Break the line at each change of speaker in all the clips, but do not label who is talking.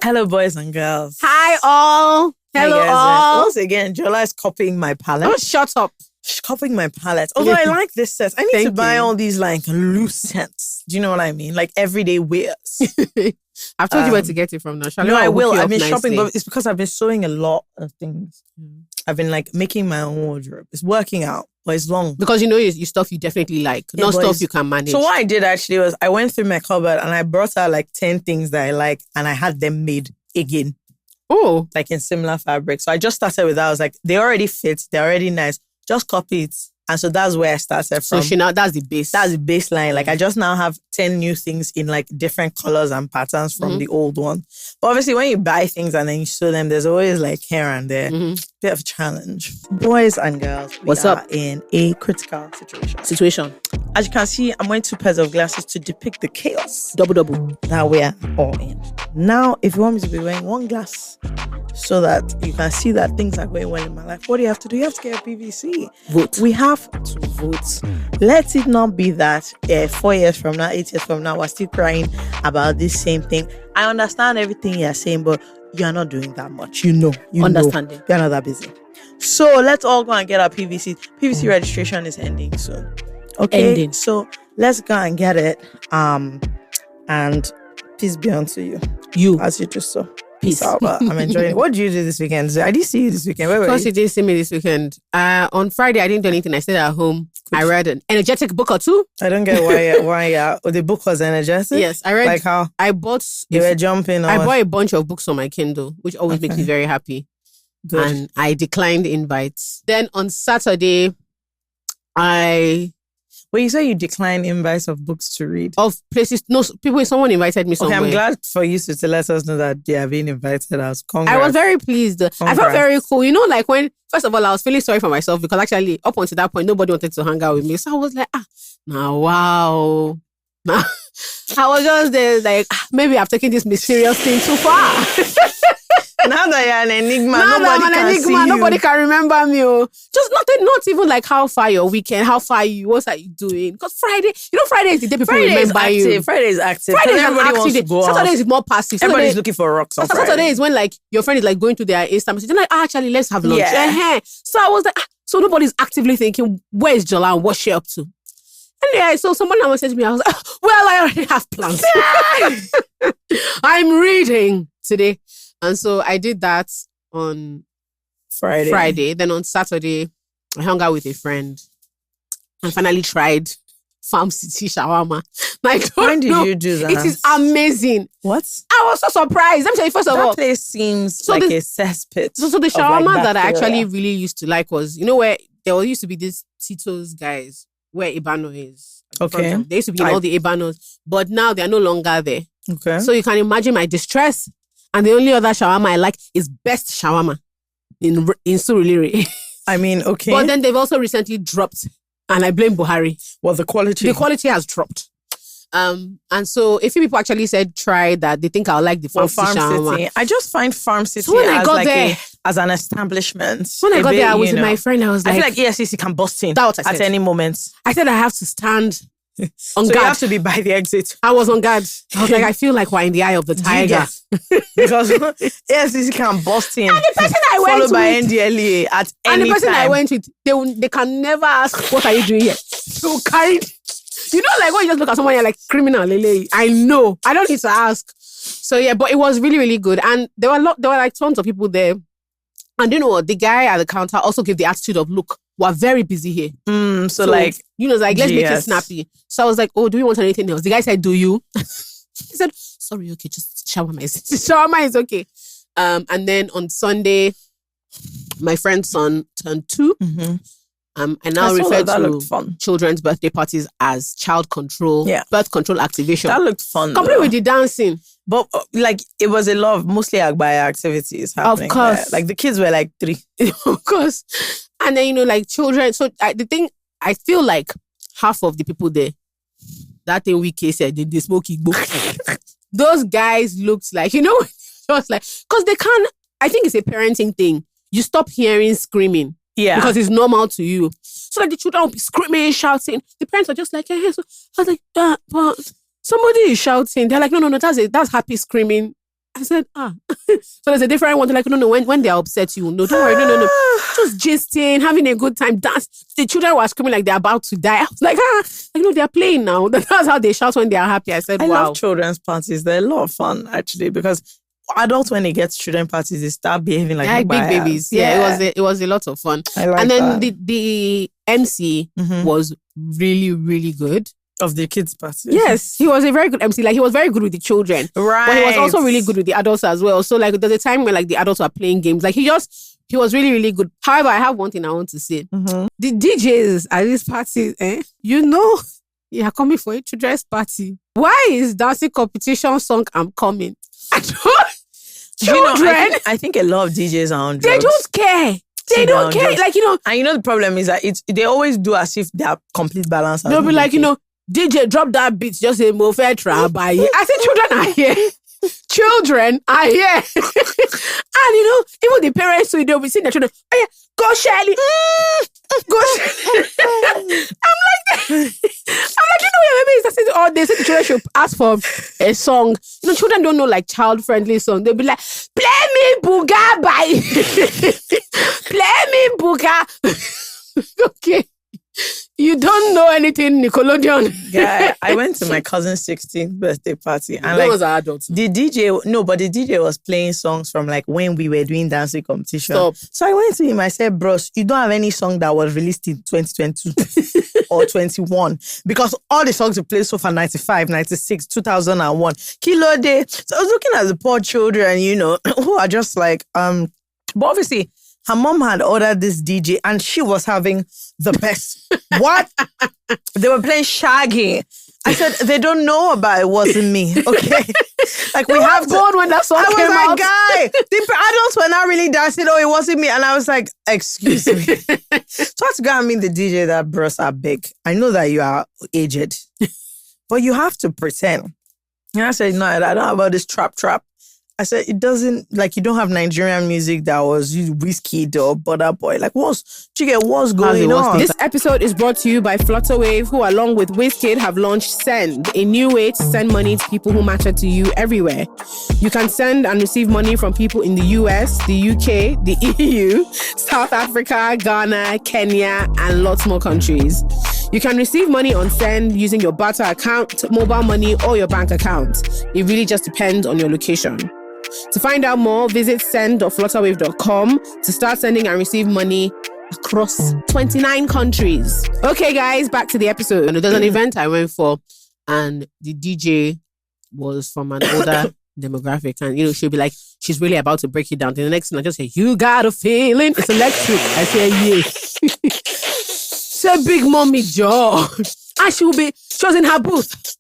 Hello, boys and girls.
Hi, all. Hello,
Hi, guys.
all.
Once again, Jola is copying my palette.
Oh, shut up.
She's copying my palette. Although I like this set. I need to buy all these like loose scents. Do you know what I mean? Like everyday wears.
I've told you where to get it from now.
No, I will. I've been shopping, but it's because I've been sewing a lot of things. I've been like making my own wardrobe. It's working out, but it's long.
Because you know your stuff you definitely like, not stuff you can manage.
So what I did actually was I went through my cupboard and I brought out like 10 things that I like and I had them made again.
Oh.
Like in similar fabric. So I just started with that. I was like, they already fit. They're already nice. Just copy it. And so that's where I started from.
So that's the base.
That's the baseline. Like I just now have 10 new things in like different colors and patterns from the old one. But obviously when you buy things and then you sew them, there's always like here and there. Bit of a challenge. Boys and girls,
what's up?
In a critical situation. As you can see, I'm wearing 2 pairs of glasses to depict the chaos.
Double.
That we're all in. Now, if you want me to be wearing one glass so that you can see that things are going well in my life, what do you have to do? You have to get a PVC.
Vote.
We have to vote. Let it not be that 4 years from now, 8 years from now, we're still crying about this same thing. I understand everything you're saying, but you're not doing that much. You
Understanding.
You're not that busy. So let's all go and get our PVC. PVC registration is ending soon. Okay.
Ending.
So let's go and get it. And peace be unto you.
You.
As you just saw. Peace out. I'm enjoying it. What did you do this weekend? I didn't see you this weekend. Where were
Because
you?
you didn't see me this weekend. On Friday, I didn't do anything. I stayed at home. I read an energetic book or two.
I don't get why the book was energetic.
Yes, I read.
Like how?
I bought.
You were jumping.
I bought a bunch of books on my Kindle, which always makes me very happy.
Good.
And I declined invites. Then on Saturday,
Well, you say you decline invites of books to read.
Of places, someone invited me somewhere.
Okay, I'm glad for you to let us know that they are being invited as. Congrats.
I was very pleased. Congrats. I felt very cool. You know, like when, first of all, I was feeling sorry for myself because actually up until that point, nobody wanted to hang out with me. So I was like, wow. I was just there like, maybe I've taken this mysterious thing too far.
Now that you're an enigma,
nobody can remember me. Just not even like how far your weekend, what are you doing? Because Friday is the day people remember you.
Friday is active.
Friday is
everybody wants to go out.
Saturday is more passive.
Everybody's looking for rocks on Friday.
Saturday is when like your friend is like going to their Insta message. They're like, actually, let's have lunch.
Yeah.
So I was like, so nobody's actively thinking, where is Jola and what's she up to? Anyway, so someone messaged me. I was like, well, I already have plans. I'm reading today. And so I did that on Friday. Then on Saturday, I hung out with a friend and finally tried Farm City shawarma.
When did you do that?
It is amazing.
What?
I was so surprised. Let me tell you, first of all.
That place seems like a cesspit.
So the shawarma that I actually really used to like was, you know where there used to be these Tito's guys, where Ibano is.
Okay.
They used to be in all the Ibanos, but now they are no longer there.
Okay.
So you can imagine my distress. And the only other shawarma I like is Best Shawarma in Surulere.
I mean, okay.
But then they've also recently dropped, and I blame Buhari.
Well, the quality
has dropped. And so a few people actually said try that. They think I'll like the Farm City.
I just find Farm City
so when I got there,
as an establishment.
When I got there, I was with my friend. I was like,
I feel like ESCC can bust in at any moment.
I said I have to stand on
guard.
You
have to be by the exit.
I was on guard. I was like, I feel like we're in the eye of the tiger.
Because ESCC can bust in.
And the person I went
followed by
with,
NDLEA at any time.
And the person I went with, they can never ask, what are you doing here? So carried. You know, like when you just look at someone, you're like, criminal, Lele. I know. I don't need to ask. So yeah, but it was really, really good. And there were like tons of people there. And you know what? The guy at the counter also gave the attitude of, look, we're very busy here.
So like,
you know, like, let's make it snappy. So I was like, oh, do we want anything else? The guy said, do you? He said, sorry, okay, just shawarma is okay. And then on Sunday, my friend's son turned 2. I now refer to children's birthday parties as child control, birth control activation.
That looked fun.
Complete with the dancing.
But like, it was a lot of mostly Agbaya activities happening.
Of course.
There. Like the kids were like 3.
Of course. And then, you know, like children. So the thing, I feel like half of the people there, that thing we said, they smoke igbo. Those guys looked like, you know, just like, because they can't, I think it's a parenting thing. You stop hearing screaming.
Yeah.
Because it's normal to you. So like the children will be screaming, shouting. The parents are just like, hey. So I was like, but somebody is shouting. They're like, no, that's happy screaming. I said, So there's a different one. They're like, no, when they're upset, you no, don't worry, no. Just gisting, having a good time, dance. The children were screaming like they're about to die. I was like, they're playing now. That's how they shout when they are happy. I said,
I
wow.
love children's parties. They're a lot of fun, actually, because adults, when they get to children's parties, they start behaving like
big babies. Yeah, it was a lot of fun.
I like
and then
that.
the MC was really, really good.
Of the kids' party.
Yes, he was a very good MC. Like, he was very good with the children. Right. But he was also really good with the adults as well. So, like, there's a time when, like, the adults were playing games. Like, he was really, really good. However, I have one thing I want to say. The DJs at these parties, you are coming for a children's party. Why is dancing competition song I'm coming? Children.
I think a lot of DJs are on drugs.
They don't care. They don't care. Like,
And the problem is that they always do as if they are complete balance.
They'll be like, DJ, drop that beat. Just say, Mo fair try by it. I said, children are here. Children are here. And, even the parents, so they'll be seeing their children. Oh, yeah, go, Shelly. Go, Shelly. I'm like, maybe they said the children should ask for a song. Children don't know, like, child-friendly song. They'll be like, play me Booga by. Play me Booga. Okay. You don't know anything, Nickelodeon.
Yeah, I went to my cousin's 16th birthday party. And
that was our adults.
The DJ was playing songs from like when we were doing dancing competition. Stop. So I went to him, I said, bros, you don't have any song that was released in 2022 or 21. Because all the songs you played so far, 95, 96, 2001, Kilo Day. So I was looking at the poor children, who are just like, but obviously, her mom had ordered this DJ and she was having the best. What? They were playing Shaggy. I said, they don't know about It Wasn't Me. Okay. Like, we have
born when that song came out.
I was like, guy, the adults were not really dancing. Oh, it wasn't me. And I was like, excuse me. So I had to go and meet the DJ that bros are big. I know that you are aged, but you have to pretend. And I said, no, I don't know about this trap. I said, it doesn't, like, you don't have Nigerian music that was Whiskey or Butter Boy. Like, what's going on?
This episode is brought to you by Flutterwave, who, along with Wizkid, have launched Send, a new way to send money to people who matter to you everywhere. You can send and receive money from people in the US, the UK, the EU, South Africa, Ghana, Kenya, and lots more countries. You can receive money on Send using your barter account, mobile money, or your bank account. It really just depends on your location. To find out more, visit send.flutterwave.com to start sending and receive money across 29 countries. Okay, guys, back to the episode. And there's an event I went for, and the DJ was from an older demographic, and she'll be like, she's really about to break it down. And the next thing I just say, you got a feeling? It's electric. I say, yes. Say, Big Mommy Joe. And she was in her booth.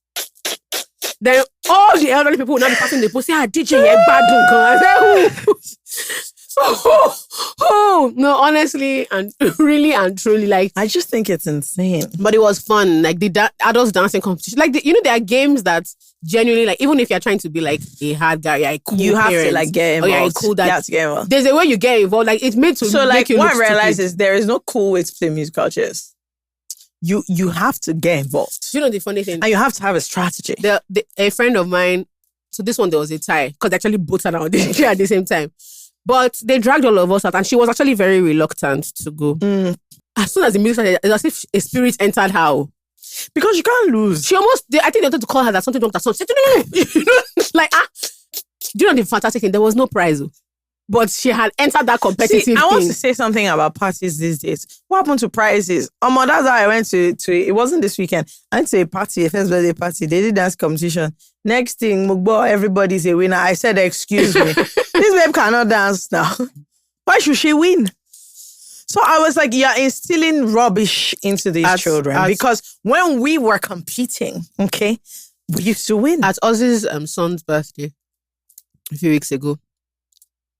Then all the elderly people will not be passing the post. Say, DJ, I said, no, honestly, and really and truly, like,
I just think it's insane.
But it was fun. Like, the adults dancing competition. Like, there are games that genuinely, like, even if you're trying to be like a hard guy, you're a cool
you have
parent,
to like get involved.
Or you're a cool dad.
You have to get involved.
There's a way you get involved. Like, it's made to
so
make
like
you
what
look
I realize
stupid.
is there is no cool way to play musical chairs. You have to get involved.
You know the funny thing?
And you have to have a strategy.
A friend of mine, so this one there was a tie, because they actually both are on the chair at the same time. But they dragged all of us out, and she was actually very reluctant to go. As soon as the music started, it's as if a spirit entered her.
Because you can't lose.
She almost, I think they wanted to call her that something wrong with her son. She said, no. Like, do you know the fantastic thing? There was no prize. But she had entered that competitive thing.
I want to say something about parties these days. What happened to prizes? That's how I went to it wasn't this weekend. I went to a party, a first birthday party. They did dance competition. Next thing, Mugbo, everybody's a winner. I said, excuse me. This babe cannot dance now. Why should she win? So I was like, you're instilling rubbish into these children. Because when we were competing, okay, we used to win.
At Ozzy's son's birthday a few weeks ago,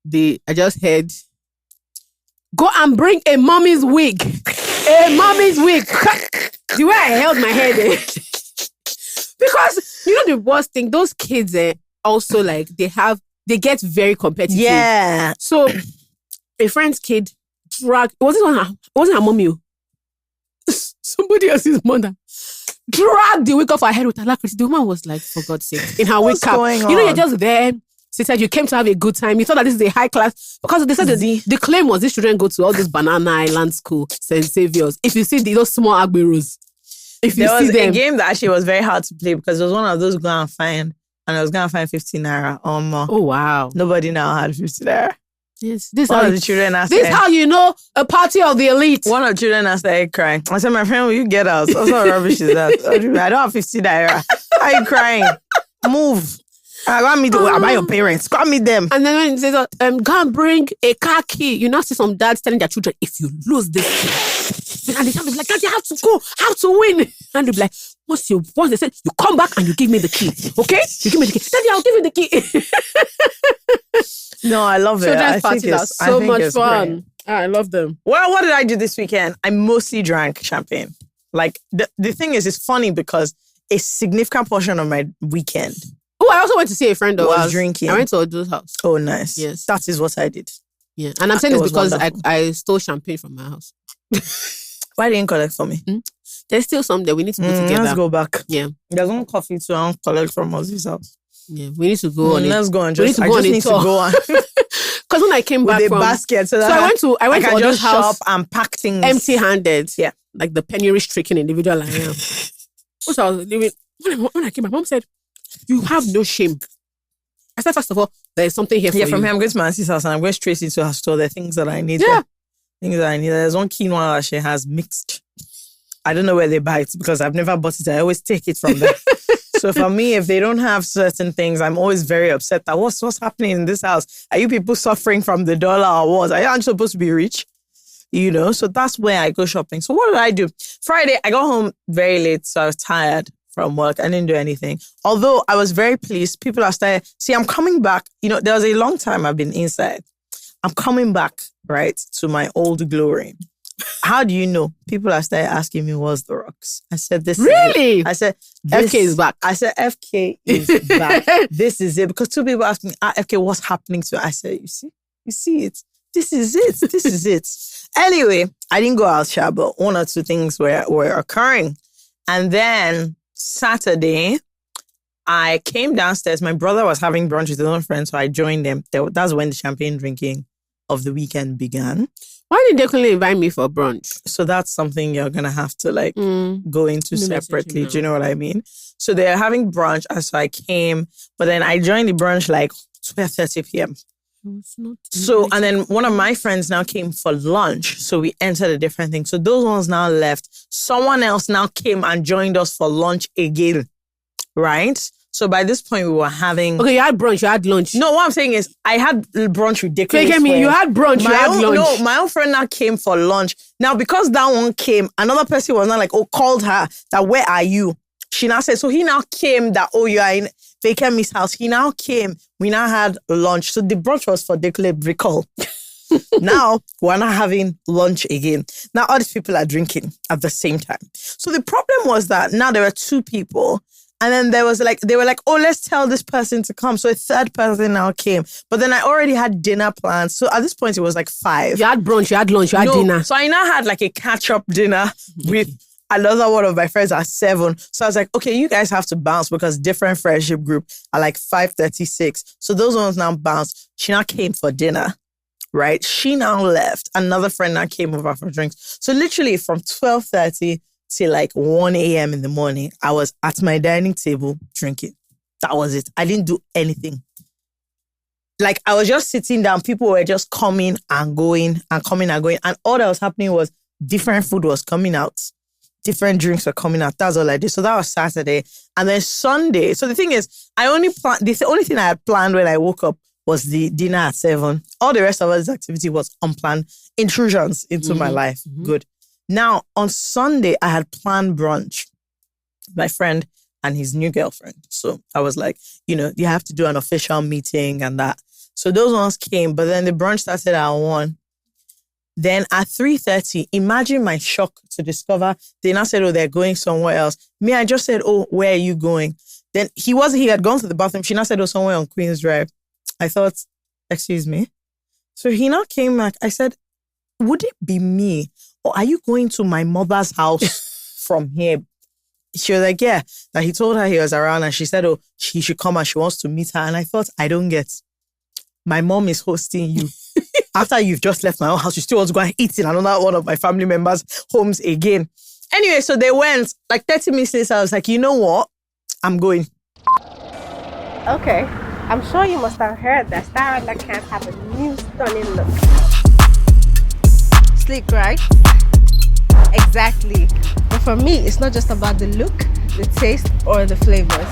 I just heard, go and bring a mommy's wig. A mommy's wig. The way I held my head. Because, the worst thing, those kids also, like, they get very competitive.
Yeah.
So, a friend's kid dragged, it wasn't her mommy. Somebody else's mother dragged the wig off her head with alacrity. The woman was like, for God's sake, in her wig cap.
Going on?
You're just there. She said you came to have a good time. You thought that this is a high class because they said the claim was these children go to all this Banana Island school, St. Saviour's. If you see those small Agberos, if you
there
see
was
them,
a game that actually was very hard to play because it was one of those go and find, and I was going to find 15 naira or more.
Oh wow!
Nobody now had 50 naira.
Yes, this
One of the children asked. This
how you know a party of the elite.
One of the children asked, crying. I said, my friend, will you get out? What sort of rubbish is that? I don't have 50 naira. Why are you crying? Move. I got me about your parents. Call me them.
And then when he says, go and bring a car key. You now see some dads telling their children, if you lose this key, and they have to be like, Daddy, I have to go, I have to win. And they'll be like, once they say, you come back and you give me the key. Okay? You give me the key. Daddy, I'll give you the key.
No, I love it.
Children's parties are so much fun. I love them.
Well, what did I do this weekend? I mostly drank champagne. Like, the thing is, it's funny because a significant portion of my weekend
Oh, I also went to see a friend of ours.
Drinking.
I went to Odo's house.
Oh, nice.
Yes.
That is what I did.
Yeah. And I'm saying this because I stole champagne from my house.
Why didn't you collect for me?
There's still some there. We need to go together.
Let's go back.
Yeah.
There's one coffee to collect from Ozzy's house.
Yeah. We need to go on it.
Let's go on.
I just need to go on. Because when I came back
with
from...
a basket. So
I went to Odo's house
shop and pack things.
Empty-handed.
Yeah.
Like the penny-stricken individual I am. So I was living... When I came back, Mom said, you have no shame. I said, first of all, there's something here for you.
Yeah, from here, I'm going to my auntie's house and I'm going straight into her store. There are things that I need.
Yeah.
Things that I need. There's one quinoa that she has mixed. I don't know where they buy it because I've never bought it. I always take it from there. So for me, if they don't have certain things, I'm always very upset that what's happening in this house? Are you people suffering from the dollar or what? Are you supposed to be rich? You know, so that's where I go shopping. So what did I do? Friday, I got home very late, so I was tired from work. I didn't do anything. Although I was very pleased. People are starting, see, I'm coming back. You know, there was a long time I've been inside. I'm coming back, right, to my old glory. How do you know? People are starting asking me, what's the rocks? I said, this
really?
Is it. I said,
FK is back.
I said, FK is back. This is it. Because two people asked me, FK, what's happening to it? I said, you see it. This is it. This is it. Anyway, I didn't go out, but one or two things were occurring. And then Saturday, I came downstairs. My brother was having brunch with his own friends, so I joined them. That's when the champagne drinking of the weekend began.
Why did they couldn't invite me for brunch?
So that's something you're going to have to go into separately. Do you know what I mean? So they're having brunch, and so I came, but then I joined the brunch 12:30 p.m. So, and then one of my friends now came for lunch. So we entered a different thing. So those ones now left. Someone else now came and joined us for lunch again. Right? So by this point, we were having...
Okay, you had brunch, you had lunch.
No, what I'm saying is, I had brunch ridiculous.
You had brunch, you had lunch.
No, my own friend now came for lunch. Now, because that one came, another person was now called her, that, where are you? She now said, so he now came that, you are in Fakemi's house. He now came. We now had lunch. So the brunch was for Declan recall. Now, we're not having lunch again. Now, all these people are drinking at the same time. So the problem was that now there were two people. And then there was they were like, let's tell this person to come. So a third person now came. But then I already had dinner plans. So at this point, it was 5.
You had brunch, you had lunch, you had dinner.
So I now had a catch-up dinner with another one of my friends at 7. So I was like, okay, you guys have to bounce because different friendship group are 5:36. So those ones now bounced. She now came for dinner, right? She now left. Another friend now came over for drinks. So literally from 12:30 till 1 a.m. in the morning, I was at my dining table drinking. That was it. I didn't do anything. I was just sitting down. People were just coming and going and coming and going. And all that was happening was different food was coming out. Different drinks were coming out. That's all I did. So that was Saturday. And then Sunday. So the thing is, the only thing I had planned when I woke up was the dinner at 7. All the rest of this activity was unplanned intrusions into my life. Mm-hmm. Good. Now, on Sunday, I had planned brunch. My friend and his new girlfriend. So I was like, you have to do an official meeting and that. So those ones came, but then the brunch started at 1. Then at 3:30, imagine my shock to discover they now said, they're going somewhere else. Me, I just said, where are you going? Then he had gone to the bathroom. She now said, somewhere on Queen's Drive. I thought, excuse me. So he now came back. I said, would it be me? Or are you going to my mother's house from here? she was like, yeah, that he told her he was around and she said, oh, he should come and she wants to meet her. And I thought, I don't get. My mom is hosting you. After you've just left my own house, you still want to go and eat in another one of my family members' homes again. Anyway, so they went. Like 30 minutes later, I was like, you know what? I'm going.
Okay. I'm sure you must have heard that Star Radler can't have a new stunning look. Sleek, right? Exactly. But for me, it's not just about the look, the taste, or the flavors.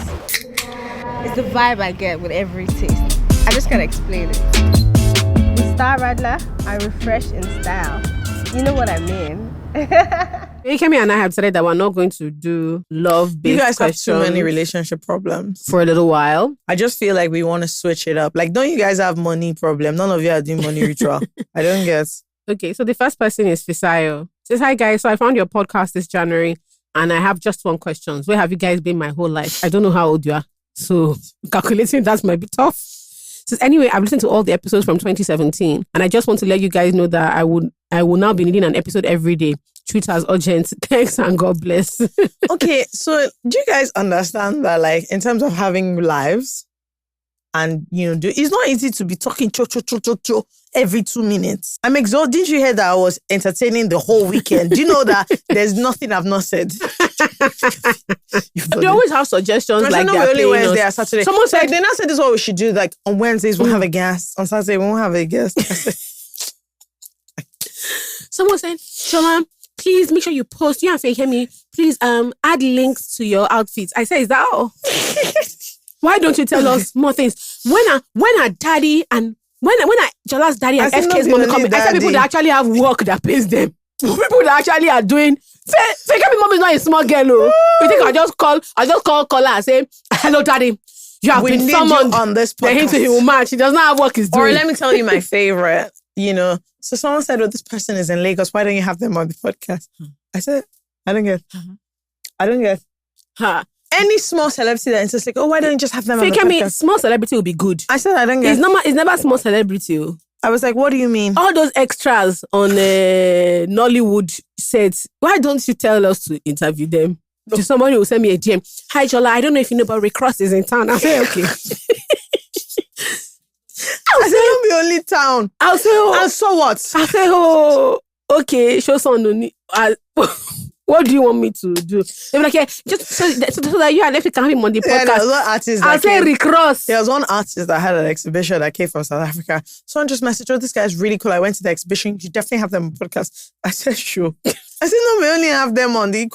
It's the vibe I get with every taste. I just can't explain it. With Star Radler, I refresh in style. You know what I mean?
Kemi and I have decided that we're not going to do love-based
You guys have
questions
too many relationship problems.
for a little while.
I just feel like we want to switch it up. Like, don't you guys have money problem? None of you are doing money ritual. I don't get.
Okay, so the first person is Fisayo. Says, hi guys, so I found your podcast this January and I have just one question. Where have you guys been my whole life? I don't know how old you are. So calculating that might be tough. Says, anyway, I've listened to all the episodes from 2017 and I just want to let you guys know that I will now be needing an episode every day. Treat as urgent. Thanks and God bless.
Okay, so do you guys understand that, like, in terms of having lives and, it's not easy to be talking cho every 2 minutes. I'm exhausted. Didn't you hear that I was entertaining the whole weekend? Do you know that there's nothing I've not said?
They always have suggestions like
that.
Only
Wednesday or Saturday.
Someone said,
they now said this is what we should do. Like, on Wednesdays, we'll have a guest. On Saturday, we won't have a guest.
Someone said, Shola, please make sure you post. You and Fekemi, please add links to your outfits. I said, is that all? Why don't you tell us more things? When our daddy and when Jola's daddy and FK's mommy come, I said people that actually have work that pays them. People that actually are doing. Fekemi mom is not a small girl. You think I just call her and say, hello daddy, you have been summoned
on this podcast.
He will match. He does not have work he's doing.
Or let me tell you my favorite, So someone said, oh, this person is in Lagos. Why don't you have them on the podcast? I said, I don't get. I don't get. Any small celebrity that is just like, oh, why don't you just have them on the podcast?
Small celebrity will be good.
I said, I don't get.
It's never small celebrity.
I was like, what do you mean?
All those extras on Nollywood sets, why don't you tell us to interview them? No. To somebody who will send me a DM. Hi, Jola, I don't know if you know, but Rick Ross is in town. I say, okay.
I said, don't be only town.
I'll say, oh.
And so what?
I say, oh, okay, show some. What do you want me to do? They were like, yeah, just so that you and FK can have him on the podcast.
There was one artist
I'll say Rick Ross.
There was one artist that had an exhibition that came from South Africa. Someone just messaged, oh, this guy is really cool. I went to the exhibition. You definitely have them on the podcast. I said, sure. I said, no, we only have them on the...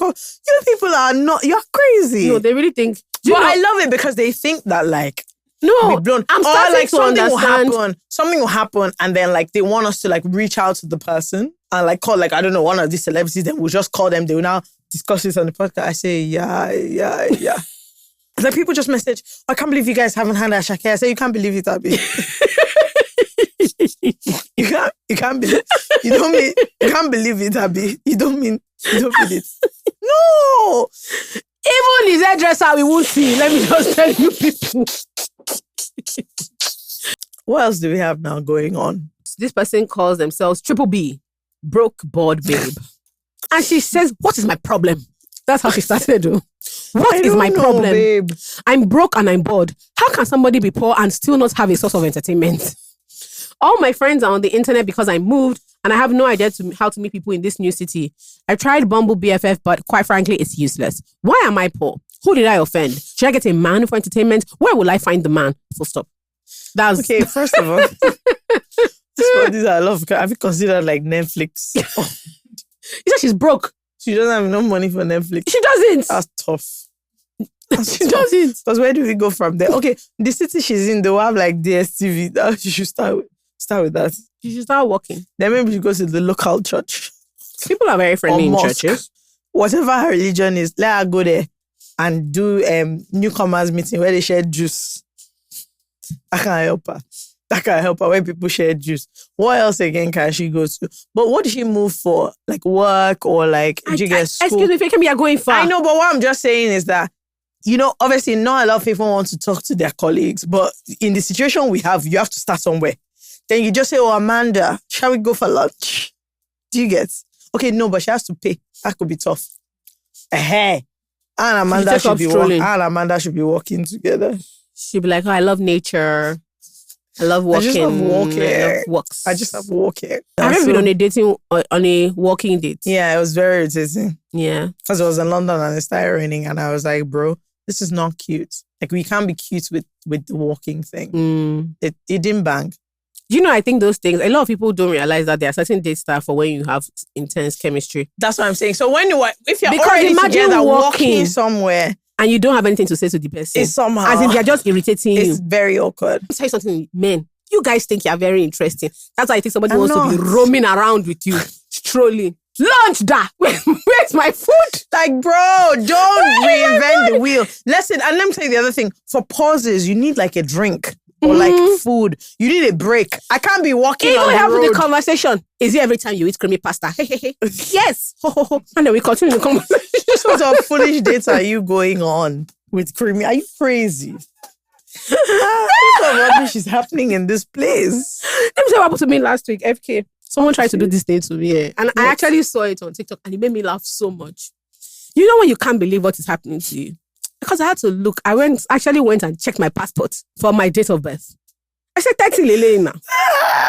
people are not... You're crazy.
No, they really think...
But I love it because they think that, like...
No,
blown.
I'm starting to understand.
Something will happen and then, like, they want us to, like, reach out to the person and, like, call, like, I don't know, one of these celebrities. Then we'll just call them. They will now discuss this on the podcast. I say, yeah. Like, people just message, I can't believe you guys haven't had a Shakira. I say, you can't believe it, Abby. You can't believe you can't believe it, Abby. You don't mean it. No!
Even his hairdresser, we won't see. Let me just tell you people.
What else do we have now going on?
This person calls themselves Triple B, broke bored babe. And she says, what is my problem? That's how she started. What is my problem?
Babe.
I'm broke and I'm bored. How can somebody be poor and still not have a source of entertainment? All my friends are on the internet because I moved and I have no idea how to meet people in this new city. I tried Bumble BFF, but quite frankly, it's useless. Why am I poor? Who did I offend? Should I get a man for entertainment? Where will I find the man? Full stop. That's
okay. First of all, these are a lot of. Have you considered like Netflix?
You said she's broke.
She doesn't have enough money for Netflix.
She doesn't.
That's tough.
She doesn't.
Because where do we go from there? Okay, the city she's in, they'll have like DSTV. That she should start with that.
She should start working.
Then maybe she goes to the local church.
People are very friendly in churches.
Whatever her religion is, let her go there and do newcomers meeting where they share juice. That can help her when people share juice. What else again can she go to? But what did she move for? Like work or like did you get school?
Excuse me, Fekemi, you're going far.
I know, but what I'm just saying is that, obviously not a lot of people want to talk to their colleagues, but in the situation we have, you have to start somewhere. Then you just say, oh, Amanda, shall we go for lunch? Do you get? Okay, no, but she has to pay. That could be tough. Hey. And Amanda
take off strolling.
and Amanda should be walking together.
She'd be like, oh, I love nature. I love walking.
I just love walking.
I love walks.
I just love walking.
Have you been on a walking date?
Yeah, it was very irritating.
Yeah.
Because it was in London and it started raining and I was like, bro, this is not cute. Like, we can't be cute with the walking thing. It didn't bang.
You know, I think those things, a lot of people don't realize that there are certain dates that are for when you have intense chemistry.
That's what I'm saying. So if you're
because
already
imagine
together
walking
somewhere
and you don't have anything to say to the person.
It's somehow.
As if they're just irritating you.
It's very awkward.
I'll tell you something, men. You guys think you're very interesting. That's why I think somebody wants to be roaming around with you, strolling. Lunch, da. Where's my food?
Like, bro, don't reinvent the wheel. Listen, and let me tell you the other thing. For pauses, you need like a drink or like food. You need a break. I can't be walking on the road.
Even have the conversation. Is it every time you eat creamy pasta? Yes. And then we continue the conversation.
What sort of foolish dates are you going on with creamy? Are you crazy? What sort of rubbish is happening in this place?
Let me tell you what happened to me last week, FK. Someone tried to do this thing to me, and I actually saw it on TikTok, and it made me laugh so much. You know when you can't believe what is happening to you? Because I had to look. I actually went and checked my passport for my date of birth. I said 30 lele now.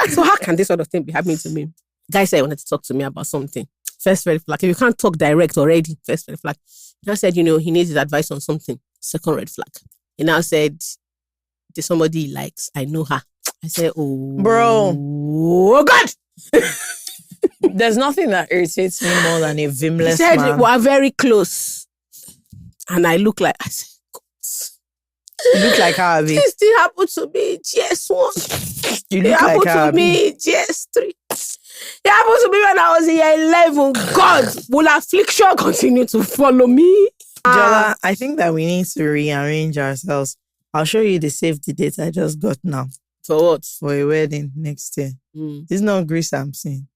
So how can this sort of thing be happening to me? Guy said he wanted to talk to me about something. First red flag. If you can't talk direct already, first red flag. He now said, he needs his advice on something. Second red flag. He now said, there's somebody he likes. I know her. I said, oh.
Bro.
Oh, God.
There's nothing that irritates me more than a vimless
he said,
man.
We're very close. And I said, God.
You look like her, Abby.
This thing happened to me in GS1.
You look like her,
It happened to me in GS3. It happened to me when I was in year 11. God, will affliction continue to follow me?
Jola, I think that we need to rearrange ourselves. I'll show you the safety date I just got now.
For what?
For a wedding next year. This is not Greece I'm seeing.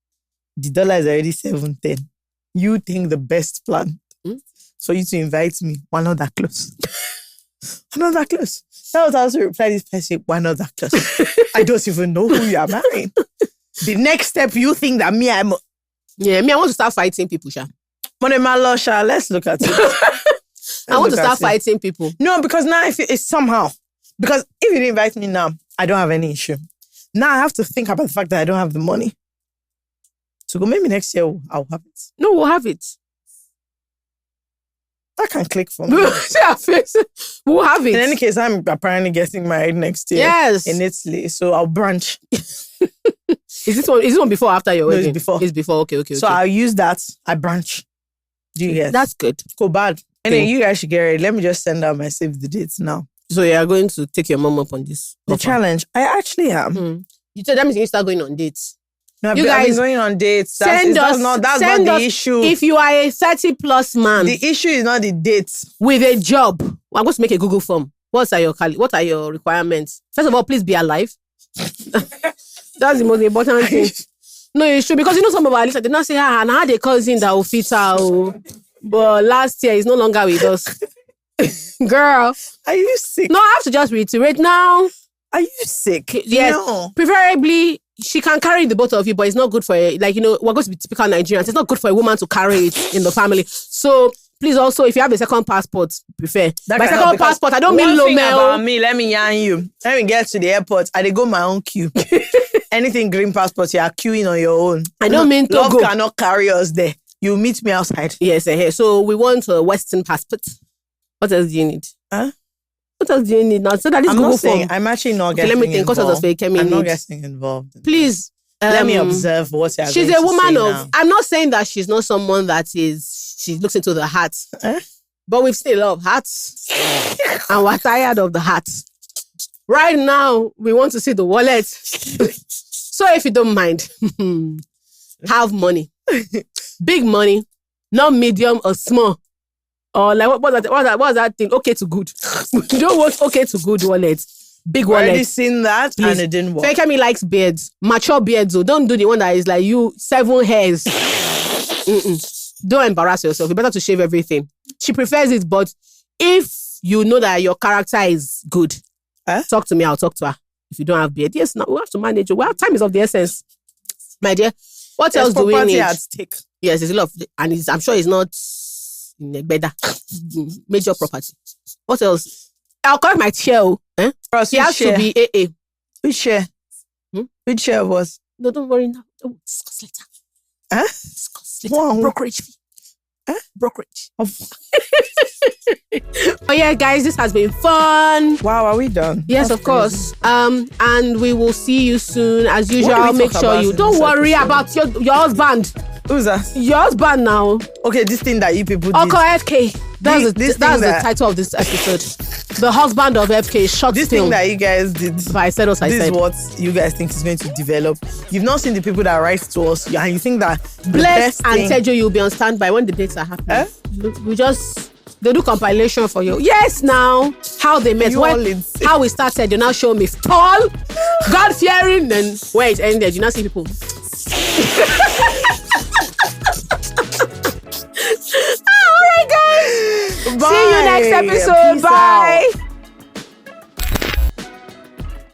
The dollar is already 710. You think the best plan for you to invite me, why not that close? Why not that close? That was also reply this person, why not that close? I don't even know who you are marrying. The next step, you think that me, I
want to start fighting people, Sha.
Let's look at it.
I want to start fighting people.
No, because now it's somehow. Because if you didn't invite me now, I don't have any issue. Now I have to think about the fact that I don't have the money. So maybe next year I'll have it.
No, we'll have it.
That can click for me.
We'll have it.
In any case, I'm apparently getting married next year.
Yes.
In Italy. So I'll branch.
Is this one before or after your wedding?
It's before.
It's before. Okay.
So I'll use that. I branch. Do you get?
That's good.
Go bad. Anyway, you guys should get ready. Let me just send out my save the dates now.
So you are going to take your mom up on this
The
offer?
challenge. I actually am.
You said that means you start going on dates.
No, I've
You
been
guys
going on dates.
Send
That's
us.
not the issue.
If you are a 30+ man
The issue is not the dates.
with a job, I'm going to make a Google form. What are your requirements? First of all, please be alive. That's the most important thing. No, it's true because some of our listeners did not say, and I had a cousin that will fit her. But last year he's no longer with us. Girl,
Are you sick?
no, I have to just reiterate now.
Are you sick?
Yes,
No.
preferably she can carry the both of you, but it's not good for we're going to be typical Nigerians. It's not good for a woman to carry it in the family. So please also, if you have a second passport, prefer. By second passport, I don't mean low mail.
About me, let me yarn you. Let me get to the airport. I go my own queue. Anything green passport, you are queuing on your own.
I don't mean to
Love
go.
cannot carry us there. You meet me outside.
Yes, so we want a Western passport. What else do you need?
Huh?
What else do you need now? So that is
I'm
Google
not saying.
form.
I'm actually not
Okay,
getting
let me think.
involved. I'm not
need.
getting involved.
Please.
Let me observe what you're
She's
going
a
to
woman
say
of.
now.
I'm not saying that she's not someone she looks into the heart. But we've seen a lot of hearts. And we're tired of the hearts. Right now, we want to see the wallet. So if you don't mind, have money. Big money. Not medium or small. Or like, what's that thing? Okay to good. You don't want okay to good wallet. Big wallet.
Already seen that and it didn't work.
Fekemi likes beards. Mature beards. So don't do the one that is like you, 7 hairs. Don't embarrass yourself. It's better to shave everything. She prefers it, but if you know that your character is good, talk to me, I'll talk to her. If you don't have beard, yes, now we have to manage it. Well, time is of the essence. My dear, what else do we need?
At stake.
Yes, there's a lot of, and I'm sure it's in Egbeda. Major property. What else? I'll collect my chair. Eh?
Ross,
He has to be AA.
Which share? Which share was?
No, don't worry now. Oh, discuss later.
Huh?
Discuss later.
Wow.
Brokerage fee.
Huh?
Brokerage. Oh yeah, guys, this has been fun.
Wow, are we done?
Yes,
That's
of course. And we will see you soon. As
do
usual,
we
make
talk
sure
about
you
in
don't
this
worry
episode?
about your husband.
Who's that?
Your husband now.
Okay, this thing that you people did.
Uncle FK. That's
This
the
thing that-
title of this episode. The husband of FK. Short
This
film.
thing that you guys did.
But I said what I
This
said.
is what you guys think is going to develop. You've not seen the people that write to us, and you think that the
Bless
best
and
thing.
Tejo, you'll be on standby when the dates are happening.
Eh?
They do compilation for you. Yes, now how they met,
You all insane.
how we started. You now show me tall, God fearing, then where it ended. You now see people. All right, guys.
Bye.
See you next episode.
Peace
Bye.
out.